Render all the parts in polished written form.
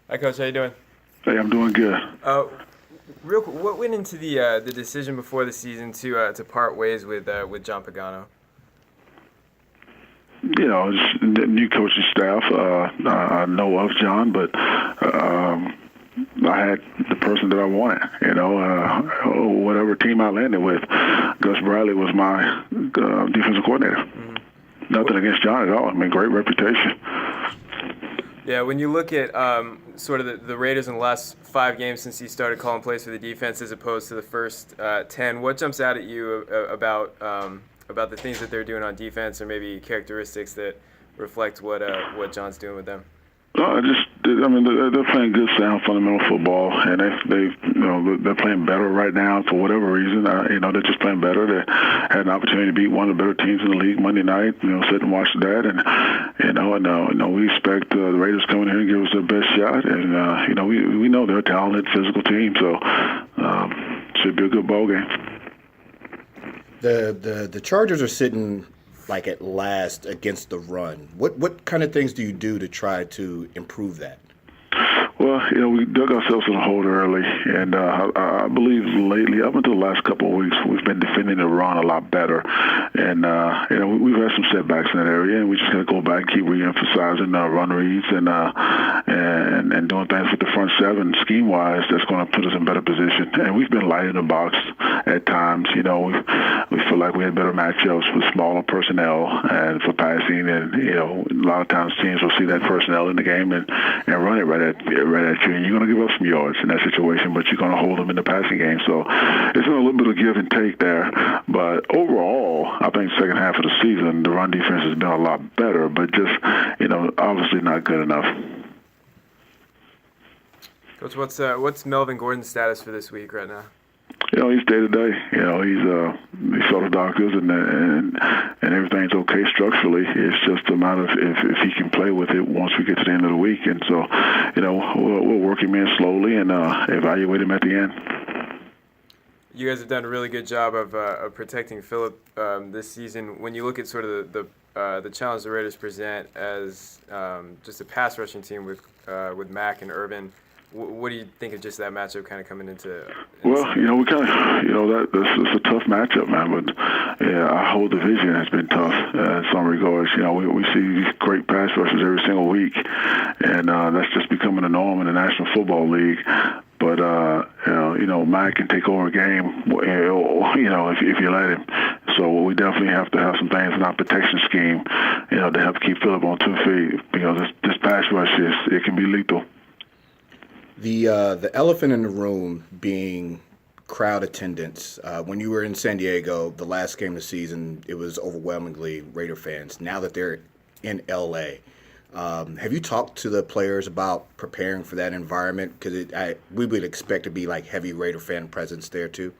Hi, Coach. How you doing? Hey, I'm doing good. Real quick, what went into the decision before the season to part ways with John Pagano? It's the new coaching staff. I know of John, but I had the person that I wanted. Whatever team I landed with, Gus Bradley was my defensive coordinator. Nothing against John at all. I mean, great reputation. Yeah, when you look at sort of the Raiders in the last 5 games since he started calling plays for the defense as opposed to the first 10, what jumps out at you about the things that they're doing on defense, or maybe characteristics that reflect what John's doing with them? They're playing good, sound, fundamental football, and they're playing better right now for whatever reason. They're just playing better. They had an opportunity to beat one of the better teams in the league Monday night. Sit and watch that, and we expect the Raiders coming here and give us their best shot. And we know they're a talented, physical team, so should be a good ball game. The Chargers are sitting like at last against the run. What kind of things do you do to try to improve that? Well, we dug ourselves in a hole early, and I believe lately, up until the last couple of weeks, we've been defending the run a lot better. And we've had some setbacks in that area, and we just got to go back and keep re-emphasizing run reads and doing things with the front seven scheme-wise that's going to put us in better position. And we've been light in the box at times. We feel like we had better matchups with smaller personnel and for passing, and a lot of times teams will see that personnel in the game and run it right at you, and you're going to give up some yards in that situation, but you're going to hold them in the passing game. So it's been a little bit of give and take there. But overall, I think second half of the season, the run defense has been a lot better, but just, obviously not good enough. Coach, what's Melvin Gordon's status for this week right now? He's day to day. He saw the doctors, and everything's okay structurally. It's just a matter of if he can play with it once we get to the end of the week. And so, we'll work him in slowly and evaluate him at the end. You guys have done a really good job of protecting Phillip this season. When you look at sort of the challenge the Raiders present as just a pass rushing team with Mack and Urban, what do you think of just that matchup kind of coming into? Well, we kind of, that's a tough matchup, man. But our whole division has been tough in some regards. We see these great pass rushes every single week, and that's just becoming the norm in the National Football League. But Mack can take over a game, if you let him. So we definitely have to have some things in our protection scheme, to help keep Phillip on 2 feet, because this pass rush it can be lethal. The elephant in the room being crowd attendance. When you were in San Diego, the last game of the season, it was overwhelmingly Raider fans. Now that they're in L.A., have you talked to the players about preparing for that environment? Because we would expect to be like heavy Raider fan presence there too.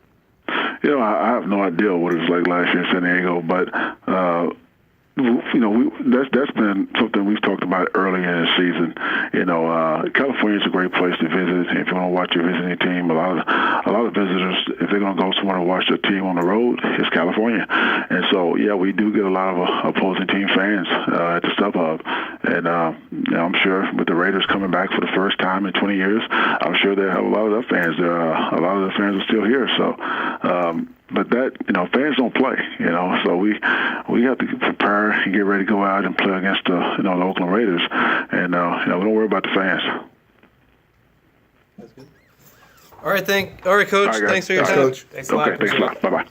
I have no idea what it was like last year in San Diego, but that's been something we've talked about early in the season. California is a great place to visit. If you want to watch your visiting team, a lot of visitors, if they're going to go somewhere to watch their team on the road, it's California. And so, we do get a lot of opposing team fans at the StubHub. And I'm sure with the Raiders coming back for the first time in 20 years, I'm sure they have a lot of their fans. A lot of the fans are still here. So, but that, fans don't play, so we have to prepare and get ready to go out and play against the Oakland Raiders, and we don't worry about the fans. That's good. All right, Coach. All right, Thanks for your time. Coach. Thanks a lot. Okay, thanks a lot. Bye-bye.